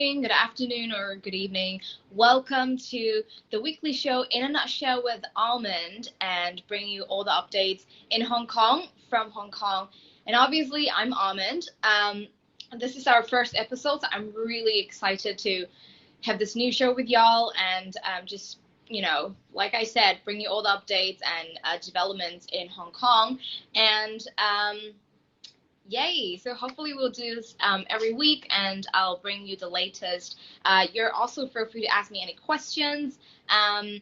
Good afternoon, or good evening. Welcome to the weekly show in a nutshell with Almond, and bringing you all the updates in Hong Kong from Hong Kong. And obviously, I'm Almond. This is our first episode, so I'm really excited to have this new show with y'all and just, like I said, bring you all the updates and developments in Hong Kong. And yay! So hopefully we'll do this every week, and I'll bring you the latest. You're also feel free to ask me any questions, from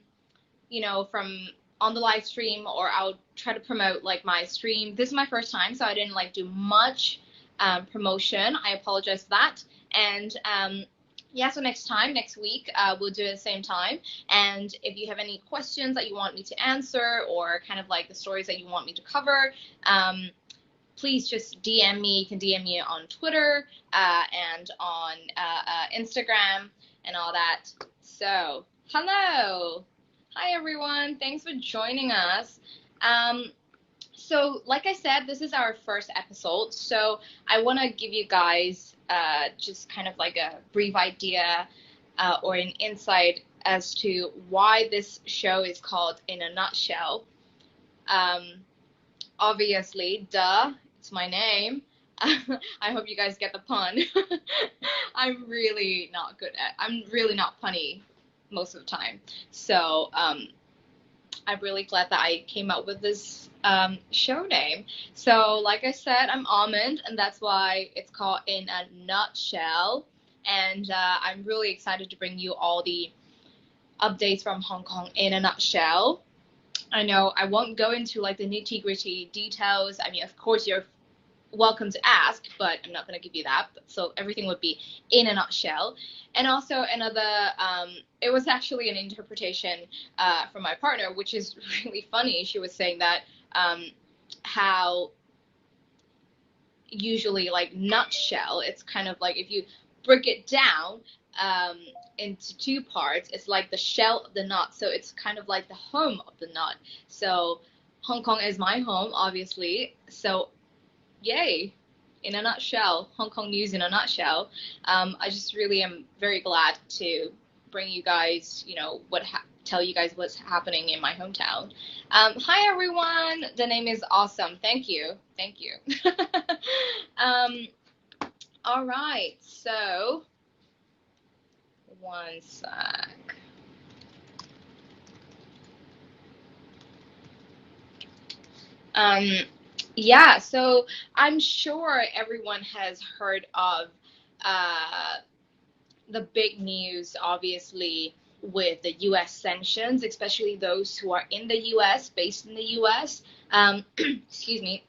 on the live stream, or I'll try to promote like my stream. This is my first time, so I didn't like do much promotion. I apologize for that. And yeah, so next week, we'll do it at the same time. And if you have any questions that you want me to answer, or kind of like the stories that you want me to cover, please just DM me. You can DM me on Twitter and on Instagram and all that. So, hello. Hi, everyone. Thanks for joining us. So, like I said, this is our first episode. So, I want to give you guys just kind of like a brief idea or an insight as to why this show is called In a Nutshell. Obviously, duh. It's my name. I hope you guys get the pun. I'm really not punny most of the time. So I'm really glad that I came up with this show name. So like I said, I'm Almond, and that's why it's called In a Nutshell. And I'm really excited to bring you all the updates from Hong Kong in a nutshell. I know I won't go into like the nitty-gritty details. I mean, of course, you're welcome to ask, but I'm not going to give you that. So everything would be in a nutshell. And also another, it was actually an interpretation from my partner, which is really funny. She was saying that how usually like nutshell, it's kind of like if you break it down into two parts, it's like the shell of the nut. So it's kind of like the home of the nut. So Hong Kong is my home, obviously. So yay, in a nutshell, Hong Kong news in a nutshell. I just really am very glad to bring you guys, tell you guys what's happening in my hometown. Hi everyone, the name is awesome. Thank you. All right, so one sec. Yeah, so I'm sure everyone has heard of the big news, obviously, with the US sanctions, especially those who are in the US, based in the US. Excuse me.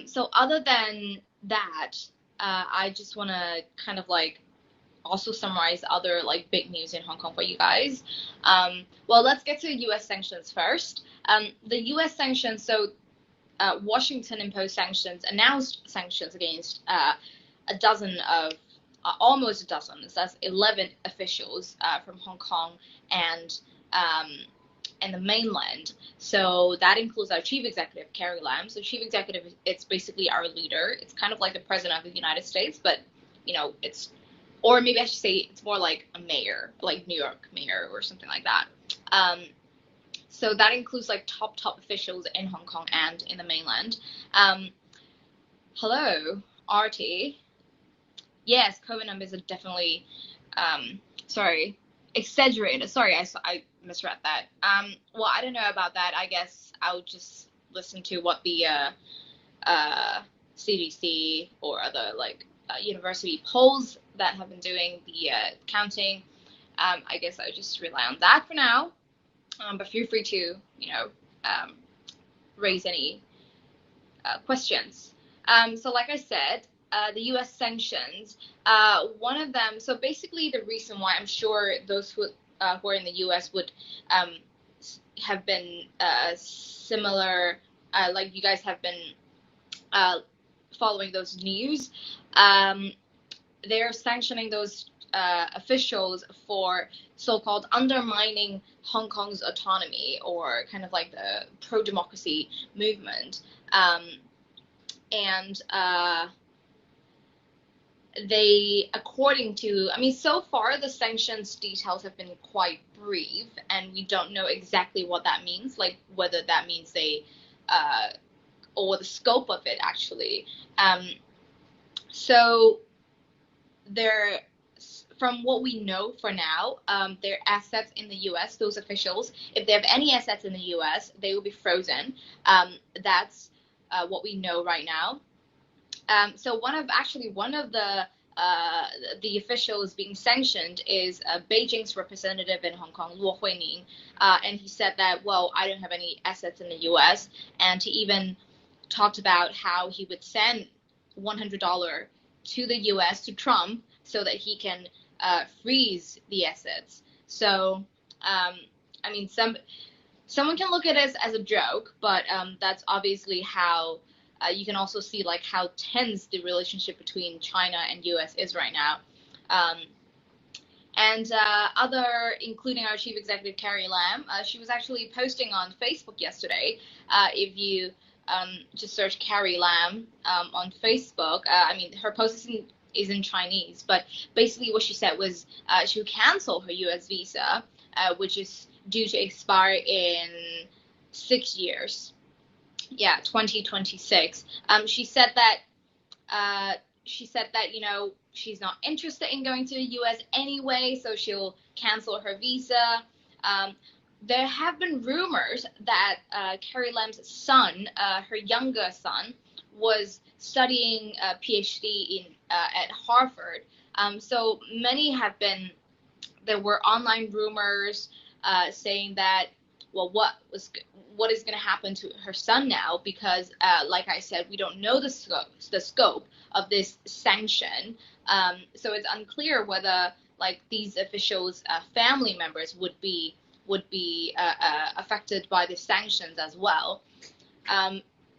So other than that, I just want to kind of like also summarize other like big news in Hong Kong for you guys. Well, let's get to US sanctions first. The US sanctions, so Washington imposed sanctions, announced sanctions against almost a dozen, so that's 11 officials from Hong Kong and the mainland. So that includes our chief executive, Carrie Lam. So chief executive, it's basically our leader. It's kind of like the president of the United States, but or maybe I should say it's more like a mayor, like New York mayor or something like that. So that includes like top officials in Hong Kong and in the mainland. Hello, Artie. Yes, COVID numbers are definitely, exaggerated. Sorry, I misread that. Well, I don't know about that. I guess I'll just listen to what the CDC or other like university polls that have been doing the counting. I guess I'll just rely on that for now. But feel free to, raise any questions. So like I said, the U.S. sanctions, one of them, so basically the reason why I'm sure those who are in the U.S. would have been similar, like you guys have been following those news, they're sanctioning those officials for so-called undermining Hong Kong's autonomy, or kind of like the pro-democracy movement. And they, according to, I mean, so far the sanctions details have been quite brief, and we don't know exactly what that means, like whether that means they, or the scope of it actually. So they're, from what we know for now, their assets in the U.S., those officials, if they have any assets in the U.S., they will be frozen. That's what we know right now. So one of the officials being sanctioned is Beijing's representative in Hong Kong, Luo Huining, and he said that, well, I don't have any assets in the U.S., and he even talked about how he would send $100 to the U.S. to Trump so that he can freeze the assets. So, I mean, someone can look at it as a joke, but that's obviously how you can also see like how tense the relationship between China and U.S. is right now. And other, including our chief executive Carrie Lam, she was actually posting on Facebook yesterday. If you just search Carrie Lam on Facebook, I mean, her post is in Chinese, but basically what she said was she would cancel her U.S. visa, which is due to expire in 6 years. Yeah, 2026. She said that you know, she's not interested in going to the U.S. anyway, so she'll cancel her visa. There have been rumors that Carrie Lam's son, her younger son, was studying a PhD at Harvard. So many have been. There were online rumors saying that, well, what is going to happen to her son now? Because, like I said, we don't know the scope of this sanction. So it's unclear whether like these officials' family members would be affected by the sanctions as well.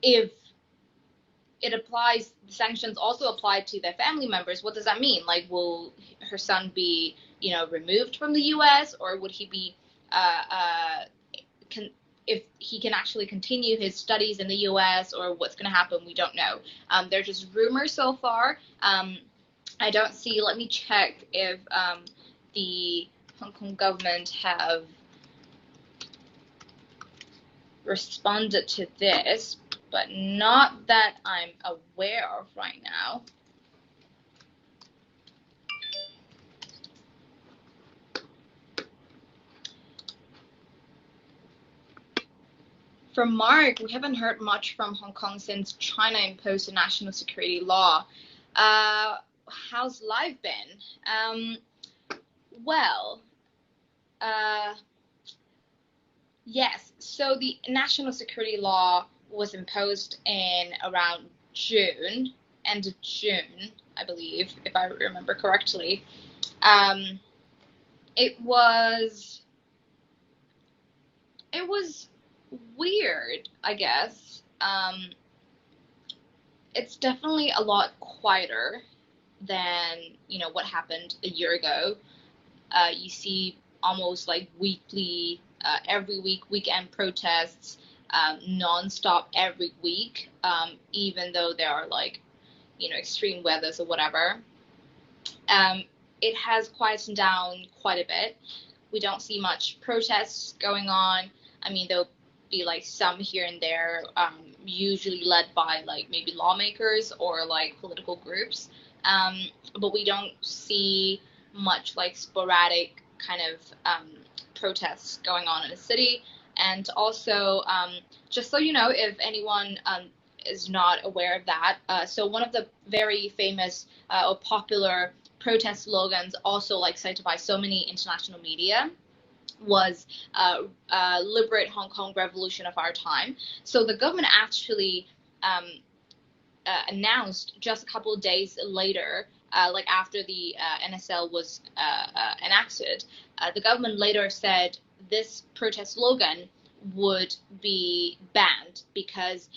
If it applies, the sanctions also apply to their family members, what does that mean? Like, will her son be, you know, removed from the U.S., or would he be if he can actually continue his studies in the U.S., or what's going to happen, we don't know. They're just rumors so far. I don't see, let me check if the Hong Kong government have responded to this, but not that I'm aware of right now. From Mark, we haven't heard much from Hong Kong since China imposed a national security law. How's life been? Well, yes, so the national security law was imposed in around June, end of June, I believe, if I remember correctly. It was weird, I guess. It's definitely a lot quieter than, you know, what happened a year ago. You see almost like weekly, every week, weekend protests, non-stop every week, even though there are like, you know, extreme weathers or whatever. It has quietened down quite a bit. We don't see much protests going on. I mean, there'll be like some here and there, usually led by like maybe lawmakers or like political groups. But we don't see much like sporadic kind of protests going on in the city. And also, just so you know, if anyone is not aware of that, so one of the very famous or popular protest slogans, also like cited by so many international media, was liberate Hong Kong, revolution of our time. So the government actually announced just a couple of days later, like after the NSL was enacted, the government later said this protest slogan would be banned because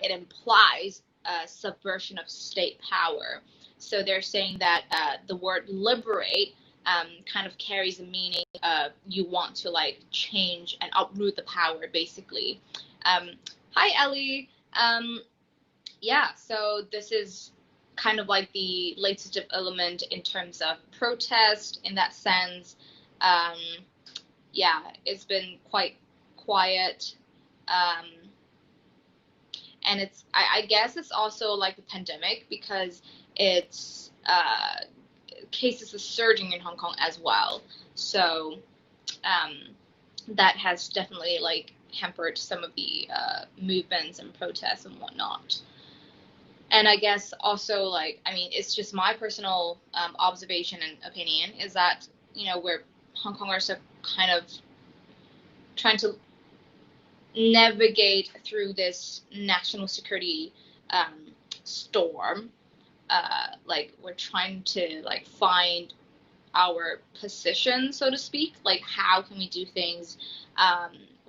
it implies subversion of state power. So they're saying that the word liberate kind of carries a meaning of you want to like change and uproot the power, basically. Hi, Ellie. Yeah, so this is kind of like the latest development in terms of protest in that sense. Um, yeah, it's been quite quiet. Um, and I guess it's also like the pandemic because it's cases are surging in Hong Kong as well. So um, that has definitely like hampered some of the movements and protests and whatnot. And I guess also like, I mean, it's just my personal observation and opinion is that, you know, we're Hong Kongers are kind of trying to navigate through this national security storm. Like we're trying to like find our position, so to speak. Like how can we do things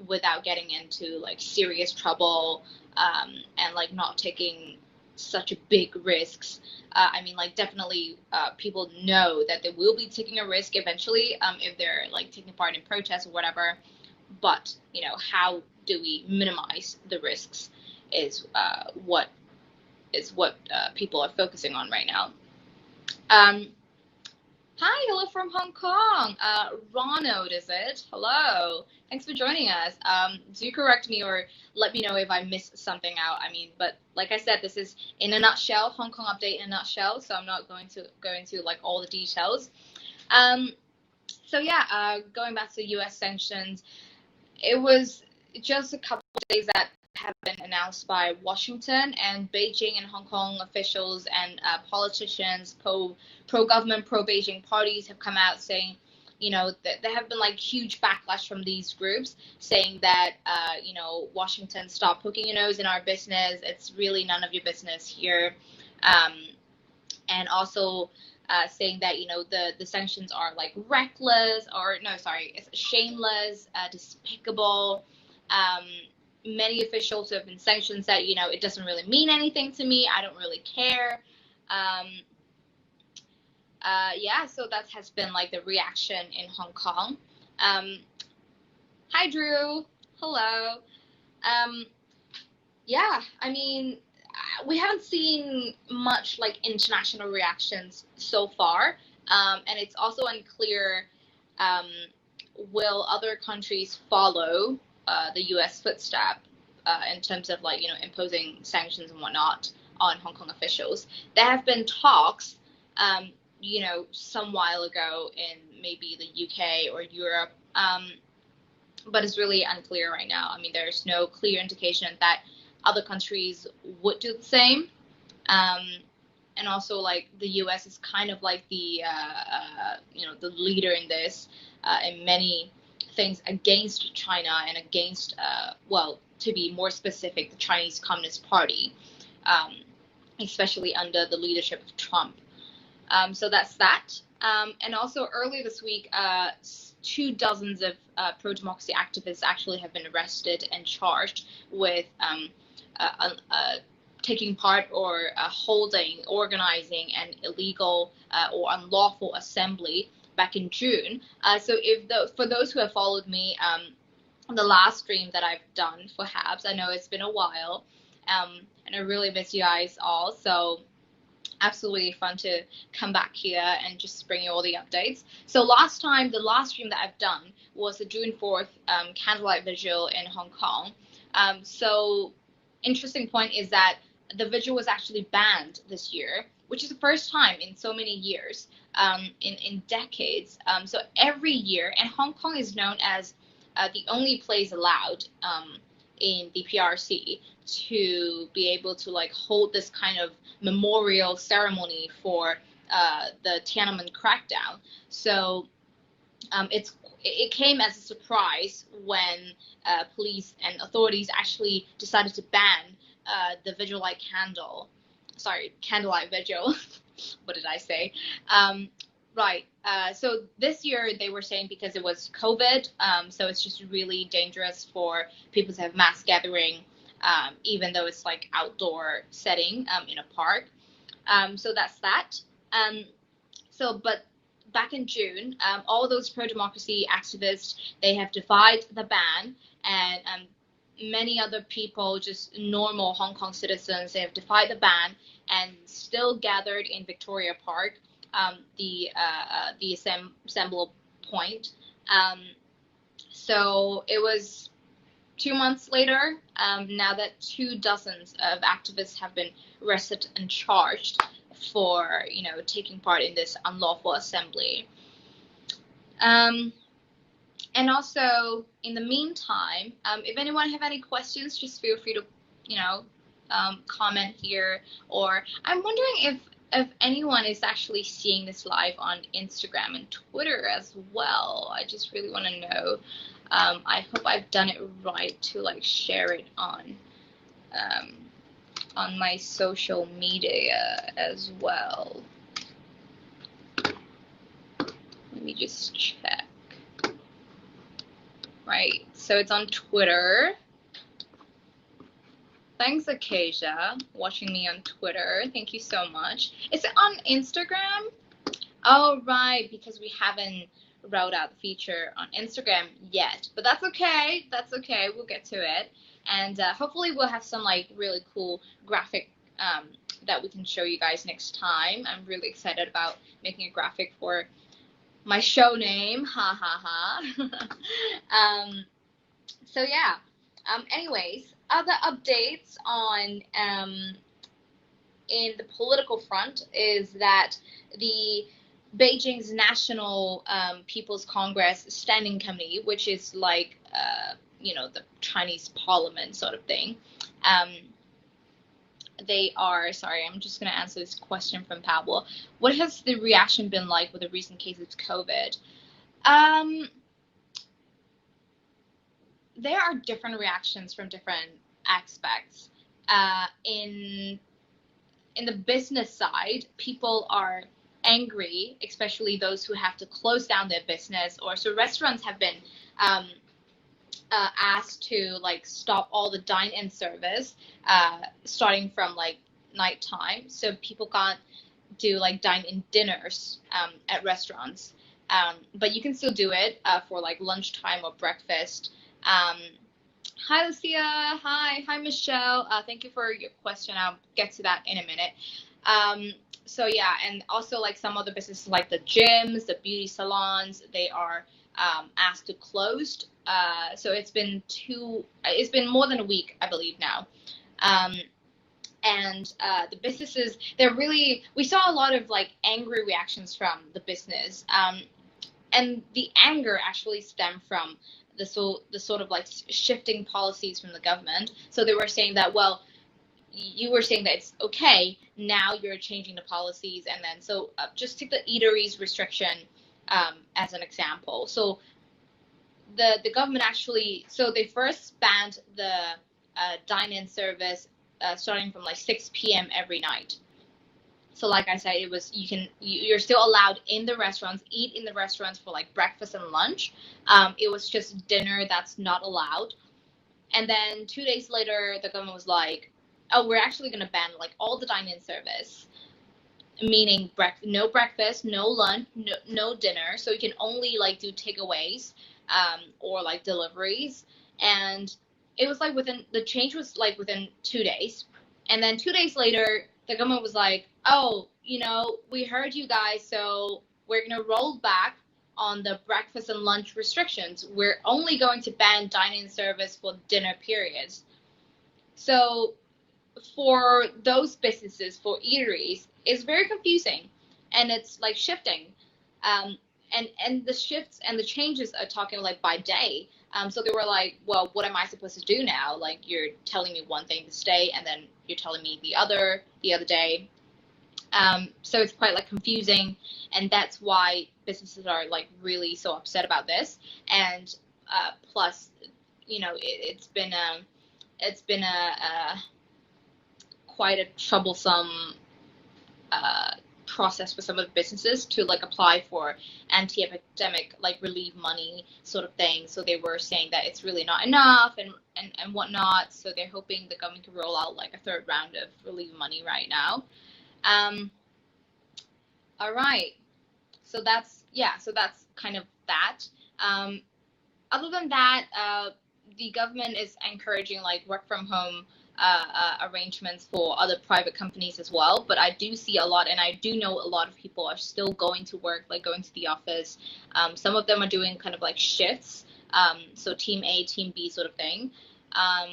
without getting into like serious trouble and like not taking such big risks. I mean, like definitely people know that they will be taking a risk eventually if they're like taking part in protests or whatever. But you know, how do we minimize the risks is what people are focusing on right now. Hi, hello from Hong Kong. Ronald, is it? Hello. Thanks for joining us. Do correct me or let me know if I missed something out. I mean, but like I said, this is in a nutshell, Hong Kong update in a nutshell, so I'm not going to go into like all the details. So yeah, going back to U.S. sanctions, it was just a couple of days that have been announced by Washington, and Beijing and Hong Kong officials and politicians, pro-government, pro-Beijing parties have come out saying, you know, that there have been like huge backlash from these groups saying that, you know, Washington, stop poking your nose in our business. It's really none of your business here. And also saying that, you know, the sanctions are like reckless or no, sorry, it's shameless, despicable. Many officials who have been sanctioned said, you know, it doesn't really mean anything to me. I don't really care. Yeah, so that has been like the reaction in Hong Kong. Hi, Drew. Hello. Yeah, I mean, we haven't seen much like international reactions so far. And it's also unclear will other countries follow the U.S. footstep in terms of like, you know, imposing sanctions and whatnot on Hong Kong officials. There have been talks, you know, some while ago in maybe the UK or Europe, but it's really unclear right now. I mean, there's no clear indication that other countries would do the same. And also, like, the U.S. is kind of like the, you know, the leader in this, in many things against China and against, well, to be more specific, the Chinese Communist Party, especially under the leadership of Trump. So that's that. And also earlier this week, 24 pro-democracy activists actually have been arrested and charged with taking part or organizing an illegal or unlawful assembly back in June. So for those who have followed me, the last stream that I've done for Habs, I know it's been a while, and I really miss you guys all. So absolutely fun to come back here and just bring you all the updates. So the last stream that I've done was the June 4th candlelight vigil in Hong Kong. So interesting point is that the vigil was actually banned this year, which is the first time in so many years, in decades. So every year, and Hong Kong is known as the only place allowed in the PRC to be able to like hold this kind of memorial ceremony for the Tiananmen crackdown. So it came as a surprise when police and authorities actually decided to ban the candlelight vigil. What did I say? Right. So this year they were saying because it was COVID, so it's just really dangerous for people to have mass gathering, even though it's like outdoor setting in a park. So that's that. But back in June, all those pro-democracy activists, they have defied the ban, and many other people, just normal Hong Kong citizens, they have defied the ban and still gathered in Victoria Park, the assembly point. So it was 2 months later, now that 24 of activists have been arrested and charged for, taking part in this unlawful assembly. And also, in the meantime, if anyone have any questions, just feel free to, comment here. Or I'm wondering if anyone is actually seeing this live on Instagram and Twitter as well. I just really want to know. I hope I've done it right to like share it on my social media as well. Let me just check. Right, so it's on Twitter. Thanks, Acacia, watching me on Twitter. Thank you so much. Is it on Instagram? Oh, right, because we haven't rolled out the feature on Instagram yet. But that's okay. That's okay. We'll get to it. And hopefully we'll have some like really cool graphic that we can show you guys next time. I'm really excited about making a graphic for my show name. Ha ha ha. So yeah. Anyways, other updates on in the political front is that the Beijing's National People's Congress Standing Committee, which is like the Chinese Parliament sort of thing. They are, sorry, I'm just going to answer this question from Pablo. What has the reaction been like with the recent cases of COVID? There are different reactions from different aspects. In the business side, people are angry, especially those who have to close down their business, or so restaurants have been asked to like stop all the dine-in service starting from like nighttime, so people can't do like dine-in dinners at restaurants, but you can still do it for like lunchtime or breakfast. Hi Lucia, hi Michelle, thank you for your question. I'll get to that in a minute. So yeah, and also like some other businesses like the gyms, the beauty salons, they are asked to close. So it's been more than a week, I believe now. And the businesses, we saw a lot of like angry reactions from the business. And the anger actually stemmed from the sort of like shifting policies from the government. So they were saying that, well, you were saying that it's okay, now you're changing the policies, and then so just take the eateries restriction as an example. So the government actually, so they first banned the dine-in service starting from like 6 p.m. every night. So like I said, it was you're still allowed in the restaurants, eat in the restaurants for like breakfast and lunch. It was just dinner that's not allowed. And then 2 days later, the government was like, oh, we're actually going to ban like all the dine-in service, meaning no breakfast, no lunch, no dinner. So you can only like do takeaways or like deliveries. And it was like the change was like within 2 days. And then 2 days later, the government was like, oh, we heard you guys, so we're going to roll back on the breakfast and lunch restrictions. We're only going to ban dining service for dinner periods. So for those businesses, for eateries, it's very confusing, and it's like shifting. And the shifts and the changes are talking like by day. So they were like, well, what am I supposed to do now? Like, you're telling me one thing to stay, and then you're telling me the other day. So it's quite like confusing, and that's why businesses are like really so upset about this. And plus, it's been a quite a troublesome process for some of the businesses to like apply for anti-epidemic like relief money sort of thing. So they were saying that it's really not enough and whatnot. So they're hoping the government can roll out like a third round of relief money right now. All right. So that's kind of that. Other than that, the government is encouraging like work from home arrangements for other private companies as well. But I do see a lot, and I do know a lot of people are still going to work, like going to the office. Some of them are doing kind of like shifts, so team A, team B sort of thing. Um,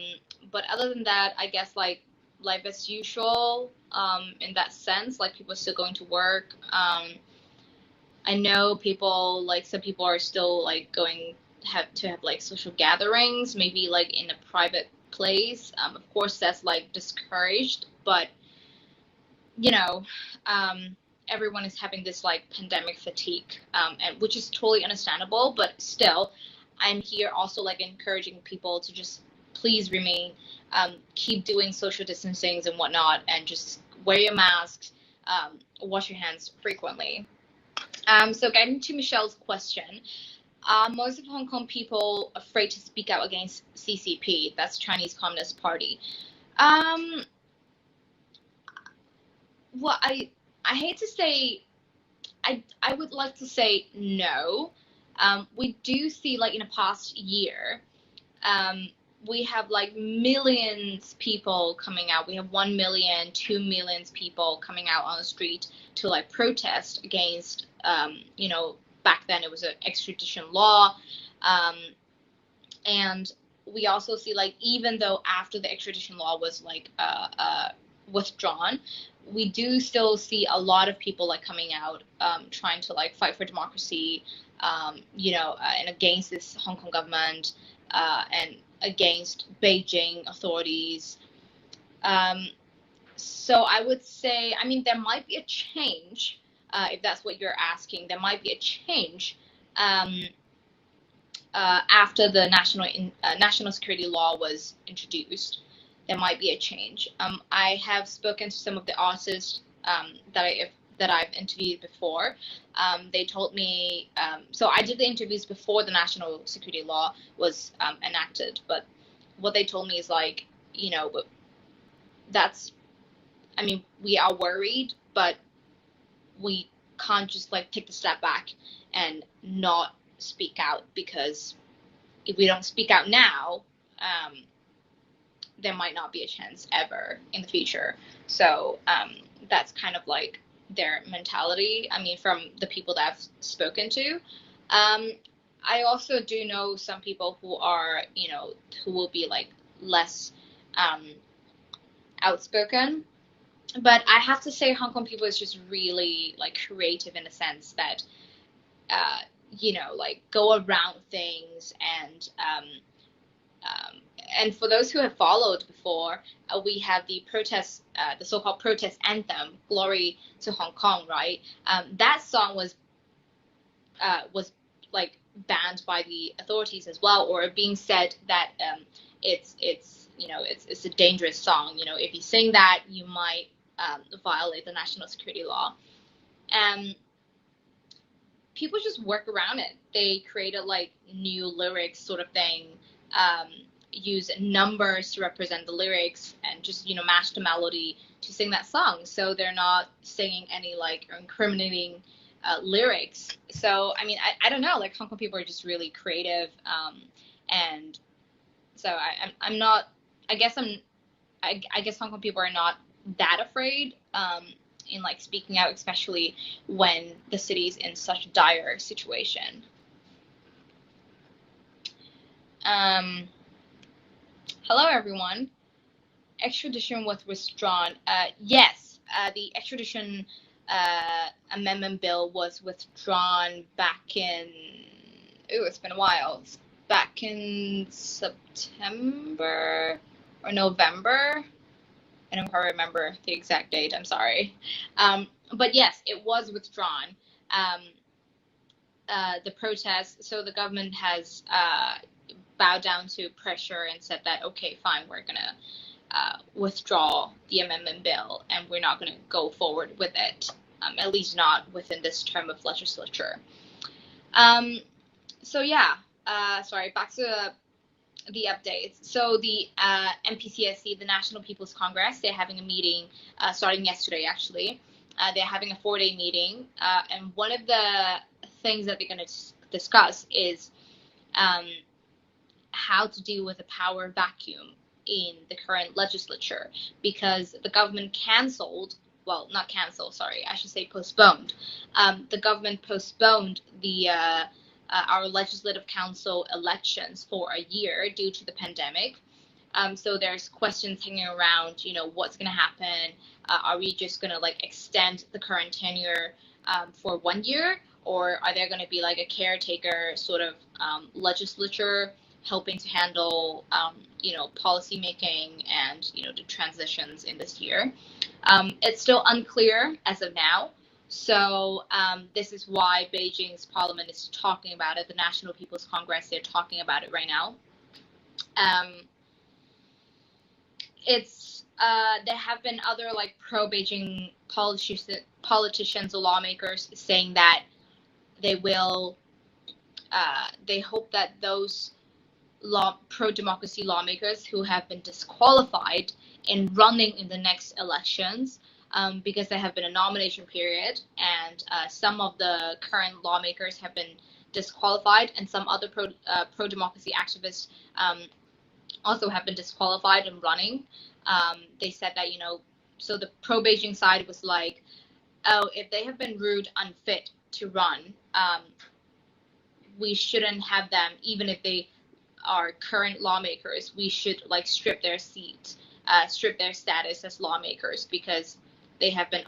but other than that, I guess like life as usual, in that sense, like people are still going to work. I know people, like some people are still like going have like social gatherings, maybe like in a private place. Of course, that's like discouraged, but you know, everyone is having this like pandemic fatigue, and which is totally understandable. But still, I'm here also like encouraging people to just please remain, keep doing social distancing and whatnot, and just wear your masks, wash your hands frequently. So getting to Michelle's question, are most of Hong Kong people afraid to speak out against CCP? That's Chinese Communist Party. Um, well, I hate to say, I would like to say no. We do see like in the past year, we have like millions people coming out. We have 1 million, 2 million people coming out on the street to like protest against, back then it was an extradition law. And we also see like even though after the extradition law was like withdrawn, we do still see a lot of people like coming out, trying to like fight for democracy, and against this Hong Kong government, and against Beijing authorities. So I would say, I mean, there might be a change, if that's what you're asking. There might be a change after the national security law was introduced. There might be a change. I have spoken to some of the artists that I've interviewed before. They told me, so I did the interviews before the national security law was enacted, but what they told me is like, that's, I mean, we are worried, but we can't just like take a step back and not speak out, because if we don't speak out now, there might not be a chance ever in the future. So that's kind of like their mentality. I mean, from the people that I've spoken to. I also do know some people who are, who will be like less outspoken. But I have to say Hong Kong people is just really like creative in the sense that, like go around things, and for those who have followed before, we have the protest, the so-called protest anthem, "Glory to Hong Kong," right? That song was like banned by the authorities as well, or being said that it's a dangerous song. If you sing that, you might violate the national security law. People just work around it. They created like new lyrics sort of thing, use numbers to represent the lyrics, and just match the melody to sing that song. So they're not singing any like incriminating lyrics. So I mean, I don't know, like Hong Kong people are just really creative, and so I'm not, I guess Hong Kong people are not that afraid in like speaking out, especially when the city's in such a dire situation. Hello everyone. Extradition was withdrawn. Yes, the extradition amendment bill was withdrawn back in, it's been a while, back in September or November. I don't quite remember the exact date, I'm sorry. But yes, it was withdrawn. The protest, so the government has bowed down to pressure and said that, okay, fine, we're gonna withdraw the amendment bill, and we're not gonna go forward with it, at least not within this term of legislature. So yeah, sorry, back to the updates. So the NPCSC, the National People's Congress, they're having a meeting starting yesterday, actually. They're having a 4-day meeting, and one of the things that they're going to discuss is how to deal with a power vacuum in the current legislature, because the government cancelled, well, not cancelled, sorry, I should say postponed. The government postponed the our legislative council elections for a year due to the pandemic. So there's questions hanging around, you know, what's going to happen? Are we just going to like extend the current tenure for 1 year, or are there going to be like a caretaker sort of legislature helping to handle, you know, policy making and, you know, the transitions in this year? It's still unclear as of now. So this is why Beijing's parliament is talking about it. The National People's Congress, they're talking about it right now. There have been other like pro-Beijing politicians or lawmakers saying that they will, they hope that those pro-democracy lawmakers who have been disqualified in running in the next elections, because there have been a nomination period, and some of the current lawmakers have been disqualified, and some other pro-democracy activists also have been disqualified in running. They said that, you know, so the pro-Beijing side was like, oh, if they have been ruled unfit to run, we shouldn't have them, even if they are current lawmakers. We should like strip their seat, strip their status as lawmakers, because they have been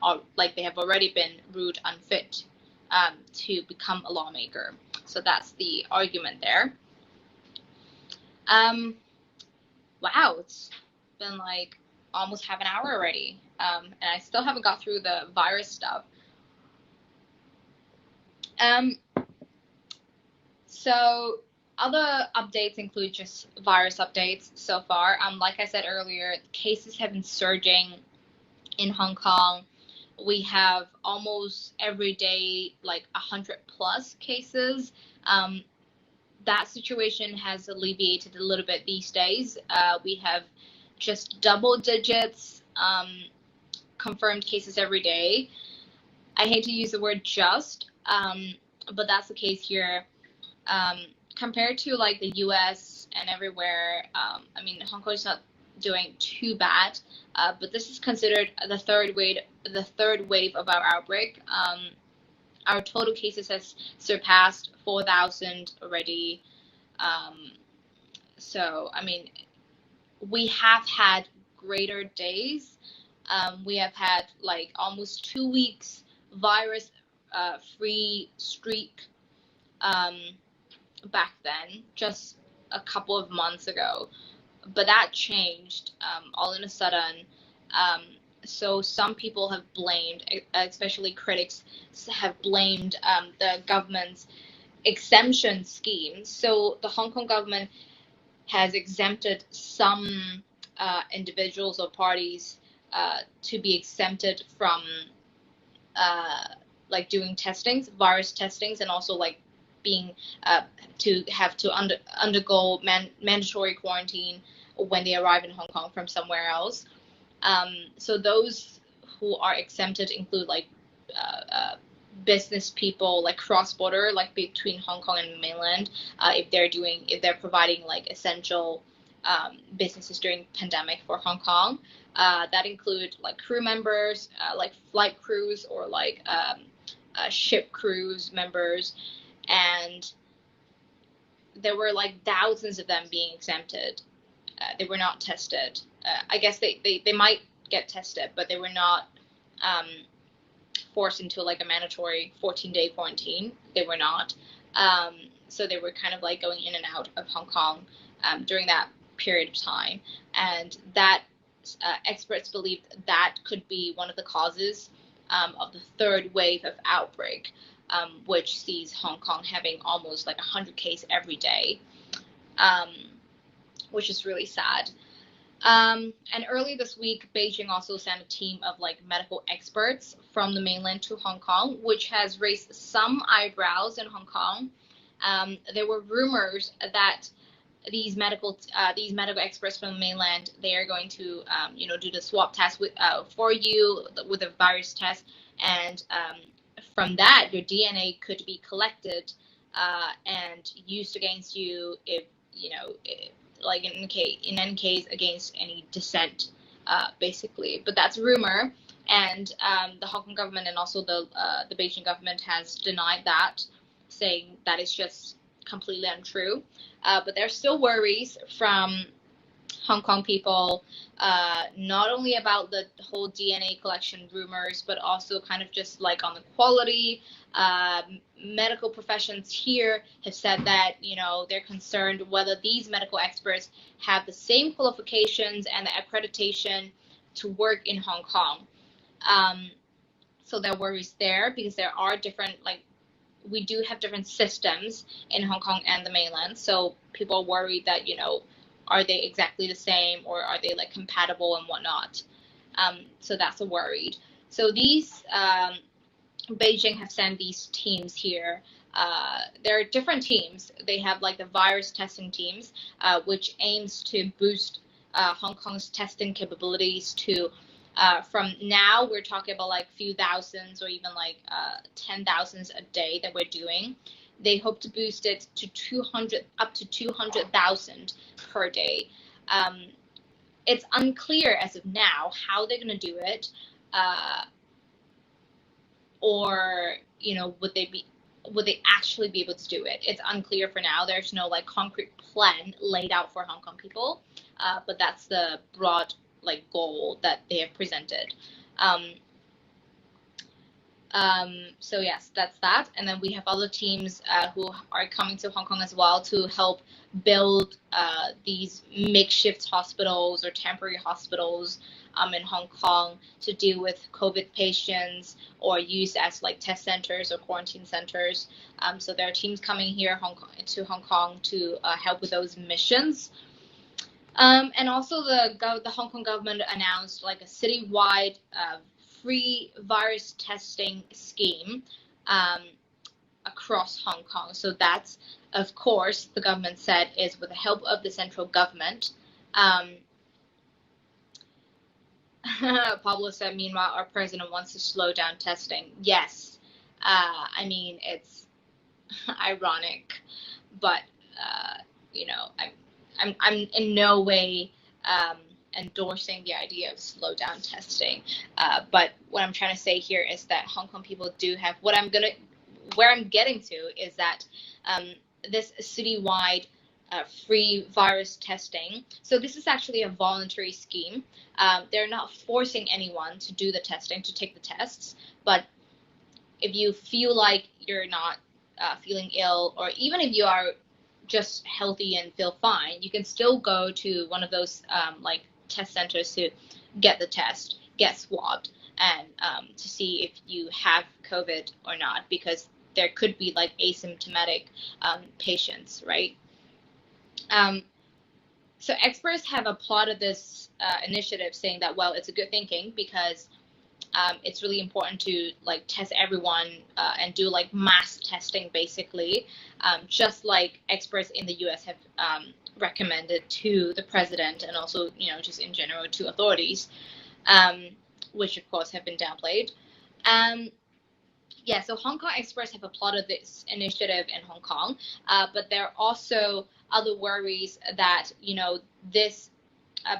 they have already been ruled unfit to become a lawmaker. So that's the argument there. Wow, it's been like almost half an hour already, and I still haven't got through the virus stuff. So other updates include just virus updates so far. Like I said earlier, cases have been surging in Hong Kong. We have almost every day like 100+ cases. That situation has alleviated a little bit these days. We have just double digits confirmed cases every day. I hate to use the word just, but that's the case here. Compared to like the US and everywhere, I mean, Hong Kong is not doing too bad, but this is considered the third wave of our outbreak. Our total cases has surpassed 4,000 already. So, I mean, we have had greater days. We have had like almost 2 weeks virus free streak back then, just a couple of months ago. But that changed all in a sudden. So some people have blamed, especially critics, have blamed the government's exemption scheme. So the Hong Kong government has exempted some individuals or parties to be exempted from like doing testings, virus testings, and also like being to have to undergo mandatory quarantine when they arrive in Hong Kong from somewhere else. So those who are exempted include like business people, like cross-border, like between Hong Kong and mainland, if they're providing like essential businesses during pandemic for Hong Kong. That include like crew members, like flight crews, or like ship crews members, and there were like thousands of them being exempted. They were not tested. I guess they might get tested, but they were not forced into like a mandatory 14-day quarantine. They were not. So they were kind of like going in and out of Hong Kong during that period of time. And that experts believe that could be one of the causes of the third wave of outbreak, which sees Hong Kong having almost like 100 cases every day, which is really sad. And early this week, Beijing also sent a team of like medical experts from the mainland to Hong Kong, which has raised some eyebrows in Hong Kong. There were rumors that these medical experts from the mainland, they are going to do the swab test for you with a virus test, and from that your DNA could be collected and used against you if like in any case against any dissent, basically. But that's a rumor, and the Hong Kong government and also the Beijing government has denied that, saying that it's just completely untrue. But there's still worries from Hong Kong people, not only about the whole DNA collection rumors, but also kind of just like on the quality. Medical professions here have said that, they're concerned whether these medical experts have the same qualifications and the accreditation to work in Hong Kong. So there are worries there, because there are different, we do have different systems in Hong Kong and the mainland. So people are worried that, are they exactly the same, or are they compatible and whatnot? So that's a worry. So these Beijing have sent these teams here. There are different teams. They have the virus testing teams, which aims to boost Hong Kong's testing capabilities to, from now we're talking about few thousands or even 10,000s a day that we're doing. They hope to boost it to up to 200,000 per day. It's unclear as of now how they're going to do it, or would they actually be able to do it? It's unclear for now. There's no concrete plan laid out for Hong Kong people, but that's the broad goal that they have presented. So yes, that's that. And then we have other teams who are coming to Hong Kong as well to help build these makeshift hospitals or temporary hospitals in Hong Kong to deal with COVID patients, or used as test centers or quarantine centers. So there are teams coming here to Hong Kong to help with those missions. And also the Hong Kong government announced a citywide free virus testing scheme across Hong Kong. So that's, of course, the government said, is with the help of the central government. Pablo said, meanwhile, our president wants to slow down testing. Yes. I mean, it's ironic, but, I'm in no way endorsing the idea of slow down testing. But what I'm trying to say here is that Hong Kong people do have, where I'm getting to is that this citywide free virus testing. So this is actually a voluntary scheme. They're not forcing anyone to do the testing, to take the tests. But if you feel like you're not feeling ill, or even if you are just healthy and feel fine, you can still go to one of those test centers to get the test, get swabbed, and to see if you have COVID or not, because there could be asymptomatic patients, right? So experts have applauded this initiative, saying that, well, it's a good thinking, because it's really important to test everyone and do mass testing, basically, just like experts in the US have recommended to the president, and also just in general to authorities, which of course have been downplayed. Yeah, so Hong Kong experts have applauded this initiative in Hong Kong, but there are also other worries that this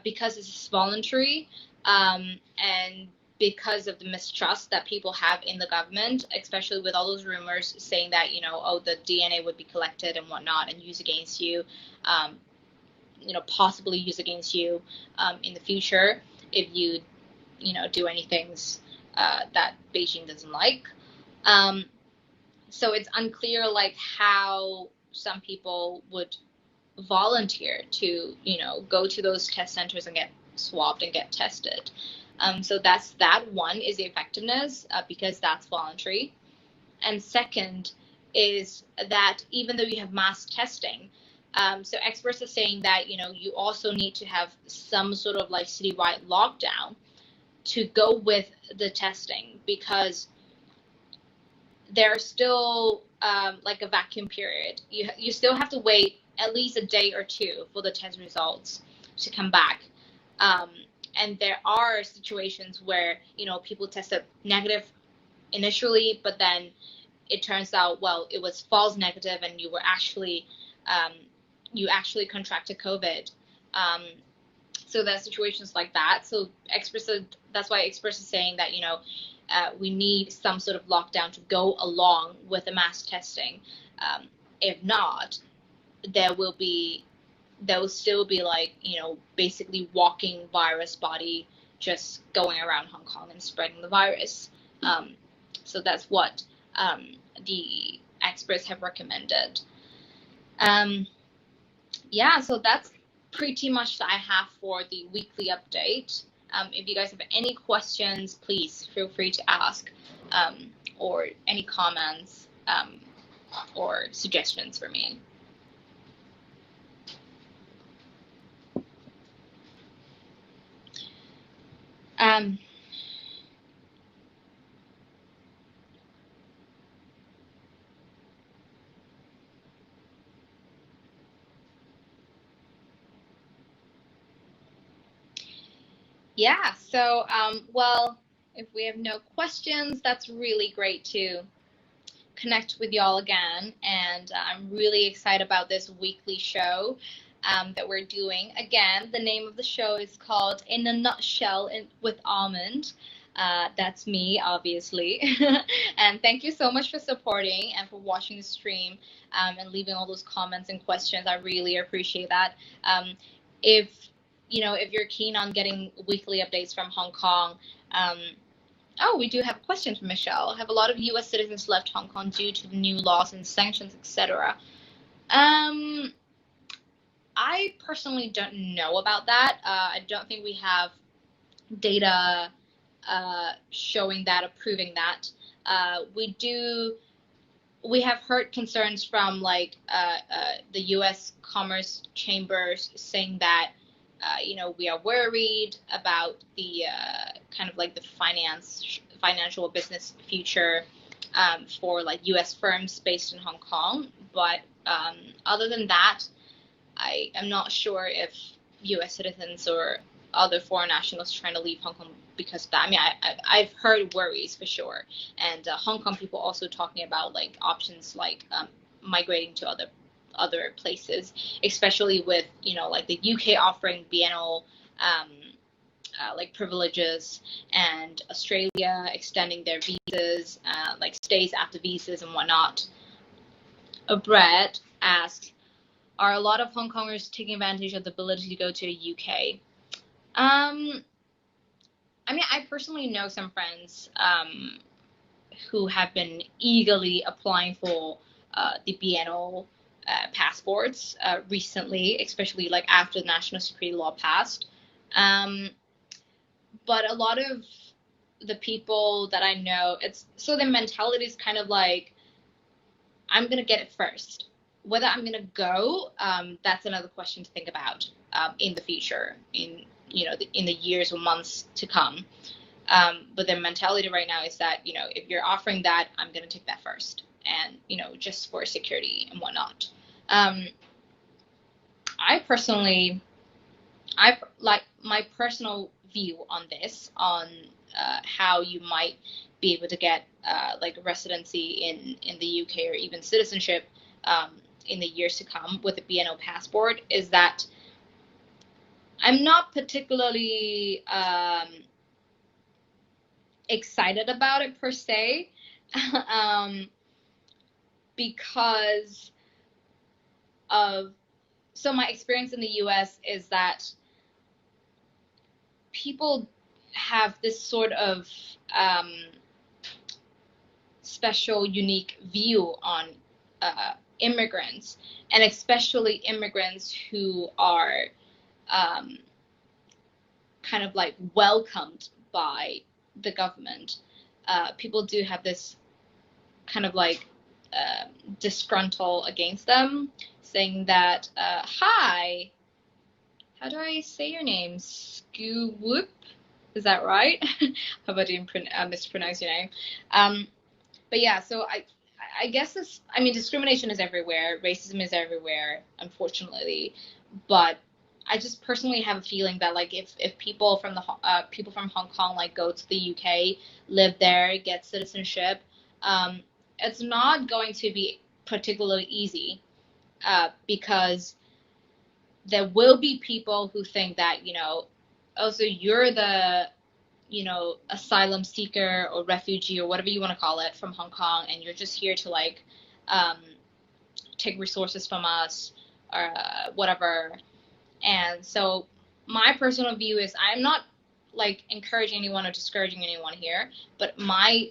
because this is voluntary, and because of the mistrust that people have in the government, especially with all those rumors saying that, the DNA would be collected and whatnot and used against you, possibly used against you in the future if you, do anything that Beijing doesn't like. So it's unclear, how some people would volunteer to, go to those test centers and get swabbed and get tested. So that's that. One is the effectiveness, because that's voluntary. And second is that even though you have mass testing, so experts are saying that, you also need to have some sort of citywide lockdown to go with the testing, because there's still a vacuum period. You still have to wait at least a day or two for the test results to come back. And there are situations where, people tested negative initially, but then it turns out, well, it was false negative and you were actually you actually contracted COVID. So there's situations like that. So that's why experts are saying that, we need some sort of lockdown to go along with the mass testing. If not, there will still be like, basically walking virus body just going around Hong Kong and spreading the virus. So that's what the experts have recommended. Yeah, so that's pretty much that I have for the weekly update. If you guys have any questions, please feel free to ask, or any comments, or suggestions for me. Yeah, so, well, if we have no questions, that's really great to connect with y'all again. And I'm really excited about this weekly show that we're doing. Again, the name of the show is called In a Nutshell with Almond. That's me, obviously. And thank you so much for supporting and for watching the stream, and leaving all those comments and questions. I really appreciate that. If you're keen on getting weekly updates from Hong Kong, oh, we do have a question from Michelle. Have a lot of U.S. citizens left Hong Kong due to the new laws and sanctions, etc.? I personally don't know about that. I don't think we have data showing that or proving that. We have heard concerns from like the U.S. Commerce Chambers saying that we are worried about the kind of like the financial business future for like U.S. firms based in Hong Kong. But other than that, I am not sure if U.S. citizens or other foreign nationals trying to leave Hong Kong because of that. I mean, I've heard worries for sure, and Hong Kong people also talking about like options like migrating to other places, especially with like the UK offering biennial like privileges, and Australia extending their visas, like stays after visas and whatnot. Brett asks, are a lot of Hong Kongers taking advantage of the ability to go to the UK? I mean, I personally know some friends who have been eagerly applying for the biennial passports recently, especially like after the national security law passed. But a lot of the people that I know, so their mentality is kind of like, I'm gonna get it first. Whether I'm gonna go, that's another question to think about in the future, in the years or months to come. But their mentality right now is that if you're offering that, I'm gonna take that first, and just for security and whatnot. My personal view on this, on how you might be able to get like residency in the UK or even citizenship in the years to come with a BNO passport, is that I'm not particularly excited about it per se, because so my experience in the US is that people have this sort of special, unique view on immigrants, and especially immigrants who are kind of like welcomed by the government. People do have this kind of like disgruntled against them, saying that, hi, how do I say your name? Whoop? Is that right? How about you mispronounce your name? But yeah, so I guess discrimination is everywhere, racism is everywhere, unfortunately. But I just personally have a feeling that like if people from Hong Kong like go to the UK, live there, get citizenship, it's not going to be particularly easy, because there will be people who think that, also you're the, asylum seeker or refugee or whatever you want to call it from Hong Kong, and you're just here to like take resources from us or whatever. And so my personal view is I'm not like encouraging anyone or discouraging anyone here, but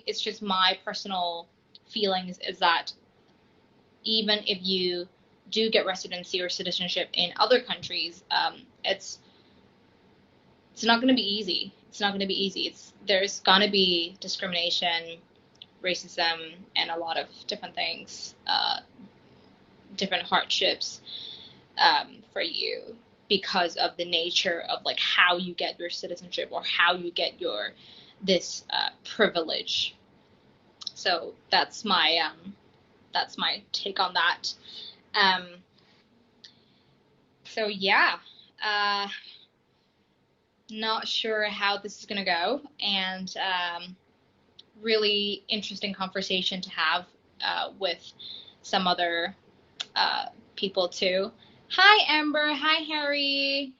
it's just my personal feelings is that even if you do get residency or citizenship in other countries, it's not going to be easy. It's not going to be easy. There's going to be discrimination, racism, and a lot of different things, different hardships for you because of the nature of like how you get your citizenship or how you get this privilege. So that's my take on that. So yeah, not sure how this is gonna go, and really interesting conversation to have with some other people too. Hi Amber, hi Harry.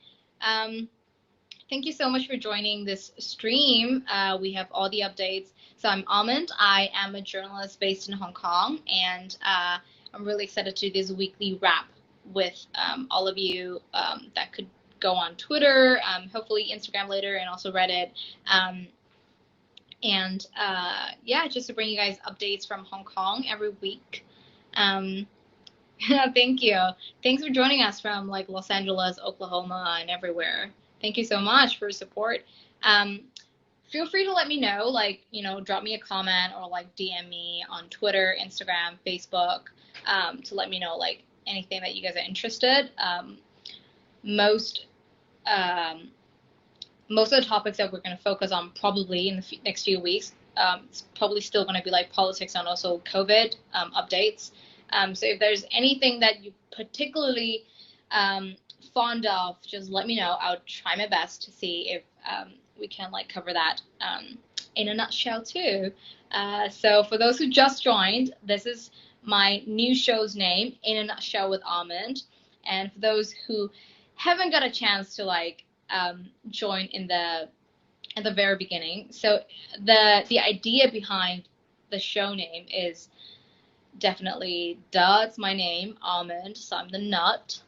Thank you so much for joining this stream. We have all the updates. So I'm Almond. I am a journalist based in Hong Kong, and I'm really excited to do this weekly wrap with all of you that could go on Twitter, hopefully Instagram later, and also Reddit. Yeah, just to bring you guys updates from Hong Kong every week. Thank you. Thanks for joining us from like Los Angeles, Oklahoma, and everywhere. Thank you so much for your support. Feel free to let me know, like, drop me a comment or like DM me on Twitter, Instagram, Facebook, to let me know like anything that you guys are interested. Most of the topics that we're going to focus on probably in the next few weeks, it's probably still going to be like politics and also COVID updates. So if there's anything that you particularly fond of, just let me know. I'll try my best to see if we can like cover that in a nutshell too. So for those who just joined, this is my new show's name, In a Nutshell with Almond. And for those who haven't got a chance to like join at the very beginning, so the idea behind the show name is definitely it's my name, Almond, so I'm the nut.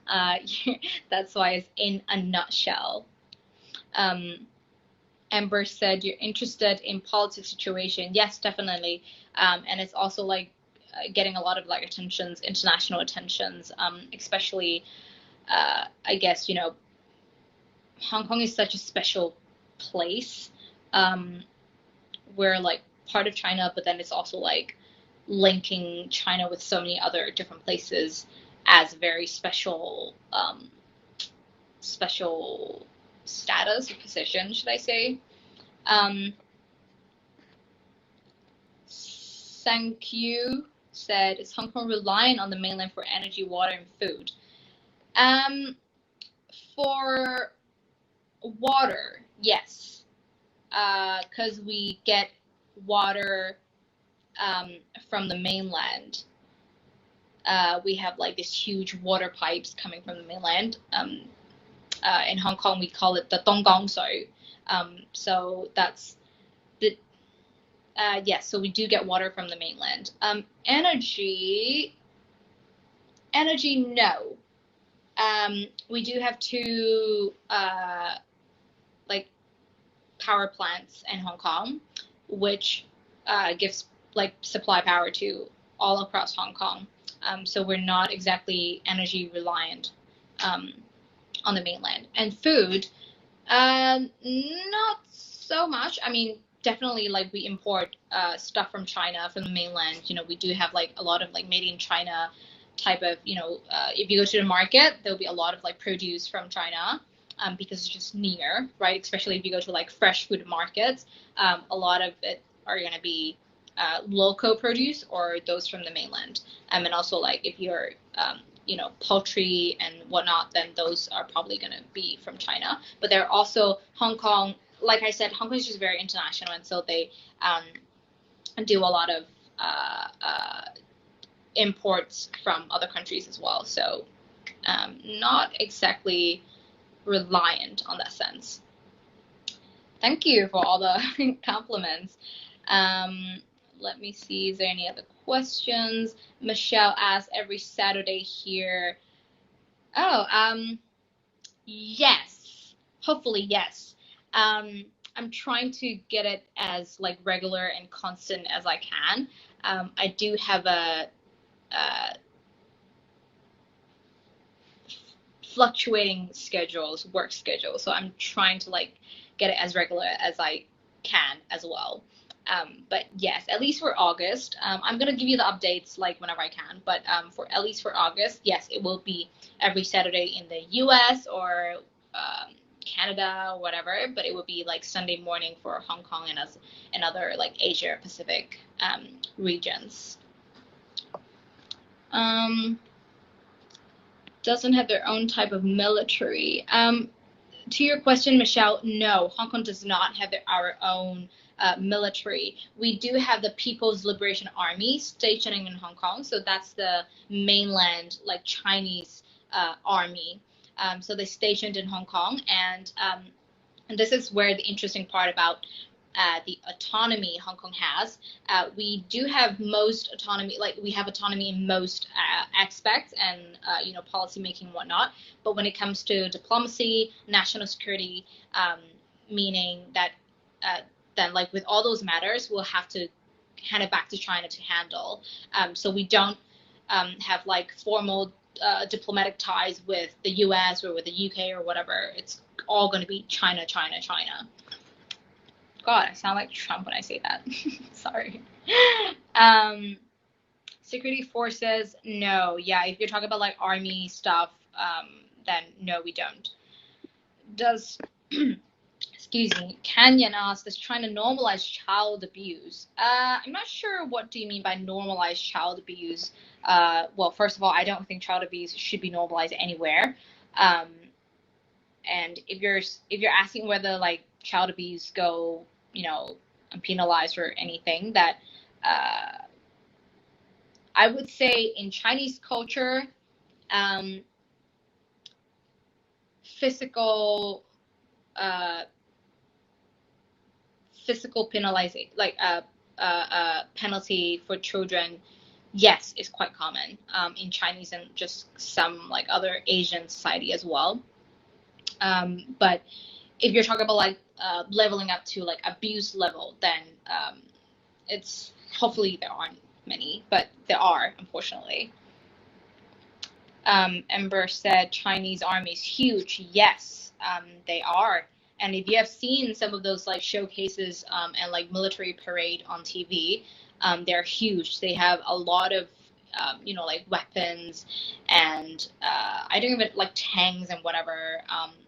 That's why it's In a Nutshell. Amber said you're interested in politics situation. Yes, definitely. And it's also like getting a lot of like attentions, international attentions, especially I guess, Hong Kong is such a special place. We're like part of China, but then it's also like linking China with so many other different places as very special status or position, should I say. Thank you said, is Hong Kong reliant on the mainland for energy, water, and food? For water, yes, because we get water from the mainland. We have like these huge water pipes coming from the mainland. In Hong Kong, we call it the Donggang Shui. So that's the yes. So we do get water from the mainland. Energy, no. We do have two like power plants in Hong Kong, which gives like supply power to all across Hong Kong. So we're not exactly energy reliant on the mainland. And food, not so much. I mean, definitely like we import stuff from China, from the mainland. We do have like a lot of like made in China type of, if you go to the market, there'll be a lot of like produce from China. Because it's just near, right? Especially if you go to like fresh food markets, a lot of it are going to be local produce or those from the mainland. And also like if you're, poultry and whatnot, then those are probably going to be from China. But there are also Hong Kong, like I said, Hong Kong is just very international. And so they do a lot of imports from other countries as well. So not exactly reliant on that sense. Thank you for all the compliments. Let me see, is there any other questions? Michelle asks every Saturday here. Oh, yes. Hopefully, yes. I'm trying to get it as like regular and constant as I can. I do have a fluctuating work schedule, so I'm trying to like get it as regular as I can as well. But yes, at least for August, I'm gonna give you the updates like whenever I can. But for at least for August, yes, it will be every Saturday in the U.S. or Canada or whatever. But it will be like Sunday morning for Hong Kong and other like Asia Pacific regions. Doesn't have their own type of military. To your question, Michelle, no, Hong Kong does not have our own military. We do have the People's Liberation Army stationing in Hong Kong, so that's the mainland, like Chinese army. So they stationed in Hong Kong, and this is where the interesting part about the autonomy Hong Kong has. We do have most autonomy, like we have autonomy in most aspects and, policy making and whatnot. But when it comes to diplomacy, national security, meaning that then like with all those matters, we'll have to hand it back to China to handle. So we don't have like formal diplomatic ties with the US or with the UK or whatever. It's all going to be China, China, China. God, I sound like Trump when I say that. Sorry. Security forces, no. Yeah, if you're talking about like army stuff, then no, we don't. Excuse me, Canyon asked, does China normalize child abuse? I'm not sure what do you mean by normalize child abuse. Well, first of all, I don't think child abuse should be normalized anywhere. And if you're asking whether like child abuse go, penalized or anything, that I would say in Chinese culture, physical penalization, like penalty for children, yes, is quite common in Chinese and just some like other Asian society as well. But if you're talking about like leveling up to like abuse level, then it's hopefully there aren't many, but there are, unfortunately. Ember said Chinese army is huge. Yes, they are. And if you have seen some of those like showcases and like military parade on TV, they're huge. They have a lot of like weapons and I don't even like tanks and whatever.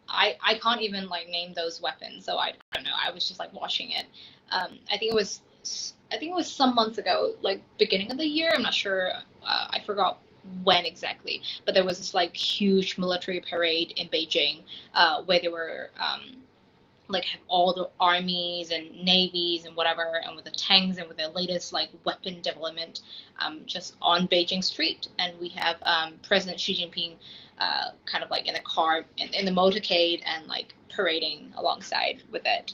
I can't even like name those weapons, so I don't know. I was just like watching it. I think it was some months ago, like beginning of the year. I'm not sure. I forgot when exactly, but there was this like huge military parade in Beijing where they were like have all the armies and navies and whatever, and with the tanks and with the latest like weapon development just on Beijing street. And we have President Xi Jinping kind of like in the car in the motorcade and like parading alongside with it.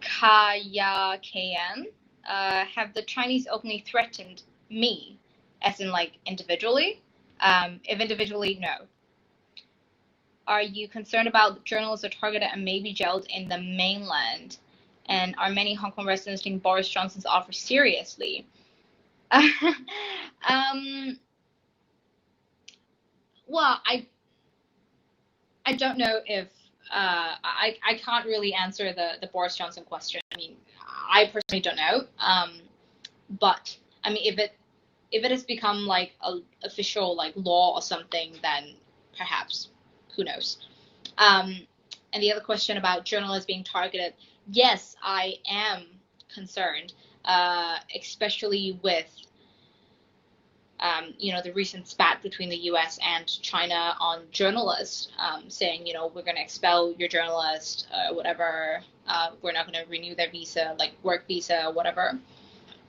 Kaya KN, have the Chinese openly threatened me, as in like individually? If individually, no. Are you concerned about journalists are targeted and maybe jailed in the mainland? And are many Hong Kong residents taking Boris Johnson's offer seriously? Well, I don't know if I can't really answer the Boris Johnson question. I mean, I personally don't know. But I mean, if it has become like a official like law or something, then perhaps. Who knows? And the other question about journalists being targeted, yes, I am concerned, especially with, the recent spat between the U.S. and China on journalists, saying, we're going to expel your journalist, whatever, we're not going to renew their visa, like work visa, whatever.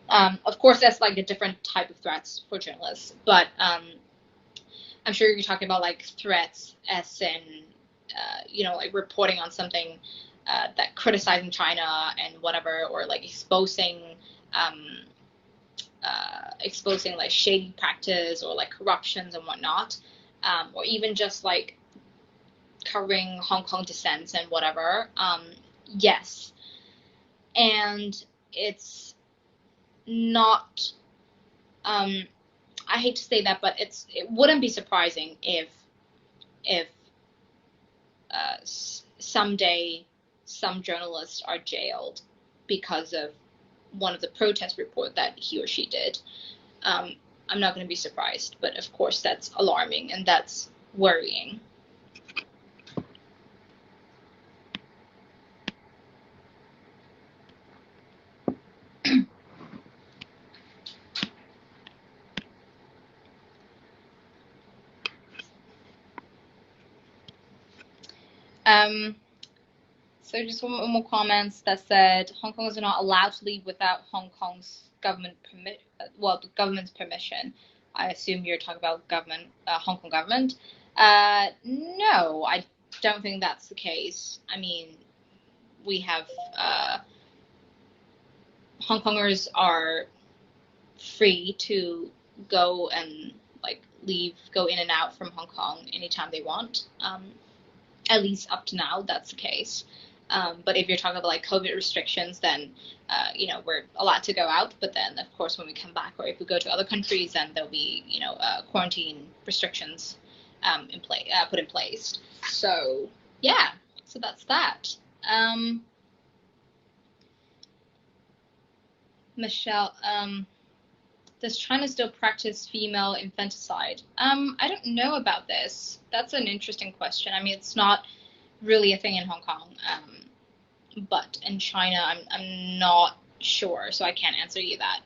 Of course, that's like a different type of threats for journalists, but I'm sure you're talking about like threats as in, like reporting on something that criticizing China and whatever, or like um, exposing like shady practice or like corruptions and whatnot, or even just like covering Hong Kong dissents and whatever. Yes, and it's not. I hate to say that, but it wouldn't be surprising if someday some journalists are jailed because of one of the protest report that he or she did. I'm not going to be surprised, but of course that's alarming and that's worrying. So just one more comments that said Hong Kongers are not allowed to leave without Hong Kong's government the government's permission. I assume you're talking about government, Hong Kong government. No, I don't think that's the case. I mean, we have Hong Kongers are free to go and like go in and out from Hong Kong anytime they want. At least up to now, that's the case. But if you're talking about like COVID restrictions, then we're allowed to go out. But then, of course, when we come back, or if we go to other countries, then there'll be quarantine restrictions put in place. So yeah, so that's that. Michelle, does China still practice female infanticide? I don't know about this. That's an interesting question. I mean, it's not really a thing in Hong Kong, but in China, I'm not sure, so I can't answer you that.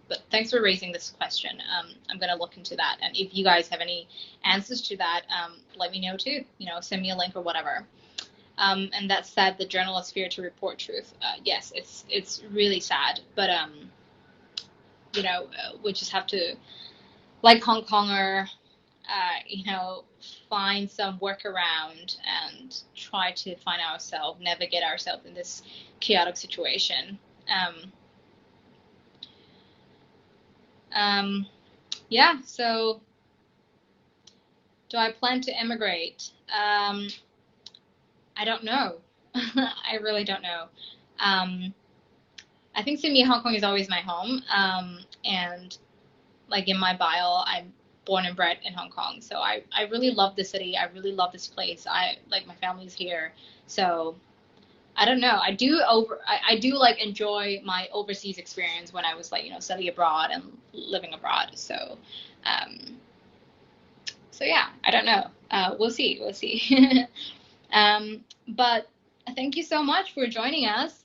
But thanks for raising this question. I'm going to look into that, and if you guys have any answers to that, let me know too. Send me a link or whatever. And that said, the journalists fear to report truth. Yes, it's really sad, but we just have to, like Hong Konger, find some workaround and try to navigate ourselves in this chaotic situation. Yeah, so do I plan to emigrate? I don't know. I really don't know. I think to me, Hong Kong is always my home. And like in my bio, I'm born and bred in Hong Kong. So I really love the city. I really love this place. My family's here. So I don't know. I do like enjoy my overseas experience when I was studying abroad and living abroad. So yeah, I don't know. We'll see. But thank you so much for joining us.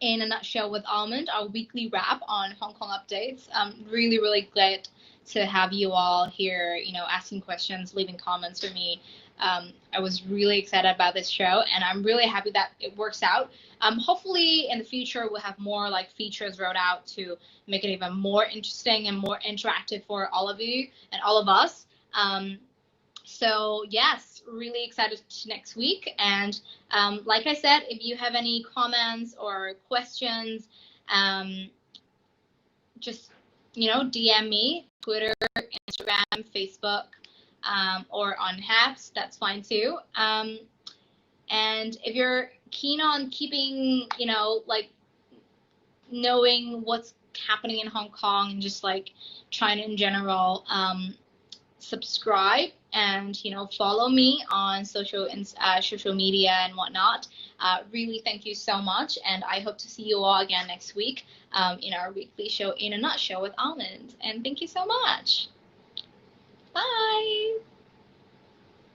In a nutshell with Almond, our weekly wrap on Hong Kong updates. I'm really, really glad to have you all here, asking questions, leaving comments for me. I was really excited about this show, and I'm really happy that it works out. Hopefully in the future we'll have more like features rolled out to make it even more interesting and more interactive for all of you and all of us. So yes, really excited to next week. And like I said, if you have any comments or questions, just DM me, Twitter, Instagram, Facebook, or on Hacks. That's fine too. And if you're keen on keeping, knowing what's happening in Hong Kong and just like China in general, subscribe and follow me on social media and whatnot. Really thank you so much, and I hope to see you all again next week in our weekly show In a Nutshell with Almond. And thank you so much. Bye.